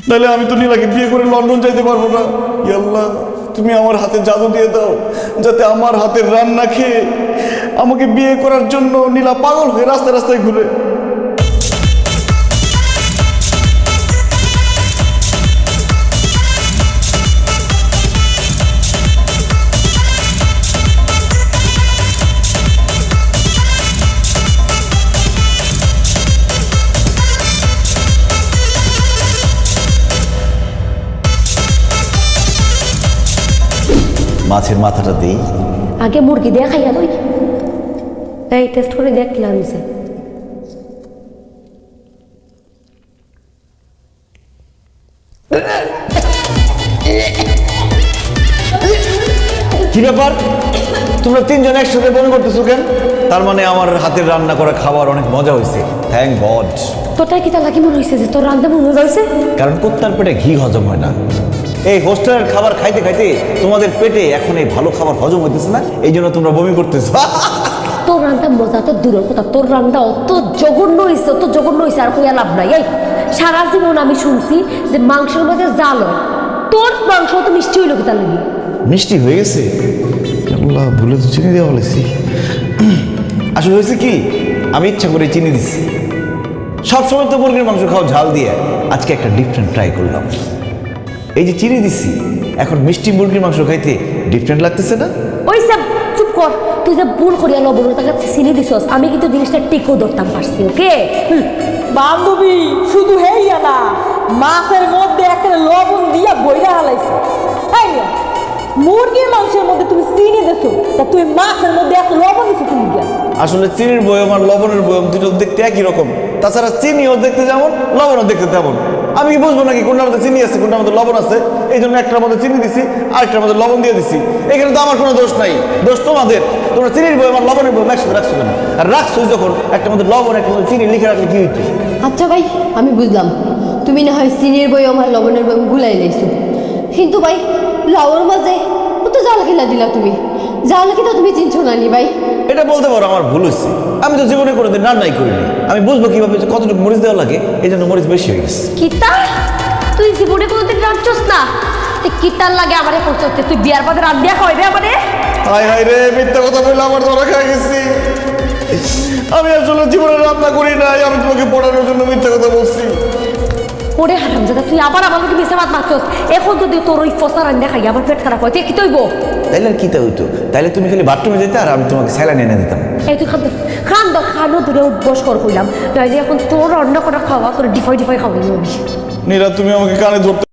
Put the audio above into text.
নাহলে আমি তো নীলাকে বিয়ে করে লন্ডন যাইতে পারবো না। ইয়া আল্লাহ, তুমি আমার হাতে জাদু দিয়ে দাও, যাতে আমার হাতের রান্না খেয়ে আমাকে বিয়ে করার জন্য নীলা পাগল হয়ে রাস্তায় রাস্তায় ঘুরে। মাছের মাথাটা দেই, আগে মুরগি দিয়ে খাইয়া লই। এই টেস্ট করে দেখ কি লাগছে। কি ব্যাপার, তোমরা তিনজন একসাথে বমি করতেছো কেন? তার মানে আমার হাতের রান্না করা খাবার অনেক মজা হয়েছে। Thank god. তোরটাই কি তার লাগি মনে হয়েছে যে তোর রান্না মজা হয়েছে? কারণ কুত্তার পেটে ঘি হজম হয় না। এই হোস্টেলের খাবার খাইতে খাইতে তোমাদের পেটে এখন এই ভালো খাবার হজম হইতেছে না, এই জন্য তোমরা বমি করতেছো। তোর রান্না মজা তো দূরের কথা, তোর রান্না অত জঘন্য হয়েছে, অত জঘন্য হয়েছে আর কইয়া লাভ নাই। এই সারা জীবন আমি শুনছি যে মাংসের মধ্যে জাল হয়, তোর মাংস তো মিষ্টি হইল কি তার লাগি? মিষ্টি হয়ে গেছে, আল্লাহ ভুলে তো চিনি দেওয়া বলেছি। আসলে হয়েছে কি, আমি ইচ্ছা করে চিনি দিচ্ছি। সবসময় তো মুরগির মাংস খাও ঝাল দিয়ে, আজকে একটা ডিফারেন্ট ট্রাই করলাম। এই যে চিনি দিচ্ছি, এখন মিষ্টি মুরগির মাংস খাইতে ডিফারেন্ট লাগতেছে না? ওই সব চুপ কর, তুই যে ভুল করিয়া লবণ তাকে চিনি দিছস, আমি কিন্তু জিনিসটা টিকও ধরতাম পারছি। ওকে বান্ধবী, শুধু হেইয়া না, মাছের মধ্যে একটা লবণ দিয়া বইরা হালাইছে। তাই না, মুরগির মাংসের মধ্যে তুমি চিনি দিছো, তা তুমি মাছের মধ্যে একটা লবণ দিছো তুমি গিয়া। আসলে চিনির বয়ম আর লবণের বয়ম দুটো দেখতে একই রকম। তাছাড়া চিনিও দেখতে যেমন, লবণও দেখতে তেমন। আমি কি বুঝবো নাকি কোনটার মধ্যে চিনি আছে কোনটার মধ্যে লবণ আছে? এই জন্য একটার মধ্যে চিনি দিছি, আরেকটার মধ্যে লবণ দিয়ে দিছি। এখানে তো আমার কোনো দোষ নাই, দোষ তোমাদের। তোমরা চিনির বয়ম আর লবণের বয়ম একসাথে রাখছো কেন? আর রাখছো যখন, একটা মধ্যে লবণ একটা মধ্যে চিনি লিখে রাখলে কি হইতো? আচ্ছা ভাই, আমি বুঝলাম তুমি না হয় চিনির বয়ম আর লবণের বয়ম গুলাই লাইছো, কিন্তু ভাই লাউর মাঝে তো জাল খেলা দিলা তুমি। জাল খেলা তুমি চিনছো না নি ভাই? এটা বলতে পারো আমার ভুল হয়েছে। আমি তো জীবনে কোনোদিন রান্নাই করিনি, আমি বুঝবো কিভাবে যে কতটুকু মরিচ দেওয়া লাগে, এই জন্য মরিচ বেশি হয়ে গেছে। কিতা তুই জীবনে কোনোদিন রাঁধছস না? তুই কিতার লাগে আমারে করছস, তুই বিয়ার বাদে রান্ধিয়া খাওয়াইবে আমারে? হায় হায় রে, মিথ্যা কথা বললে আমার ধরা খেয়ে গেছি। আমি আসলে জীবনে রান্না করি নাই, আমি তোমাকে পড়ানোর জন্য মিথ্যা কথা বলছি। ওরে হারামজাদা, তুই আবার আমাকে মিশে ভাত মারছস। এখন যদি তোর ওই ফসা রান্না খাই আমার পেট খারাপ হয়, তুই কি তৈব? তাইলে আর কিতা হইতো? তাইলে তুমি খালি বাথরুমে যেতে আর আমি তোমাকে স্যালাইন এনে দিতাম। এই তুই খানো দূরে উদ্বস কর কইলাম, নইলে এখন তোর রান্না করা খাওয়া তোর ডিফাই খাওয়াই। নীরা, তুমি আমাকে কানে ধরতে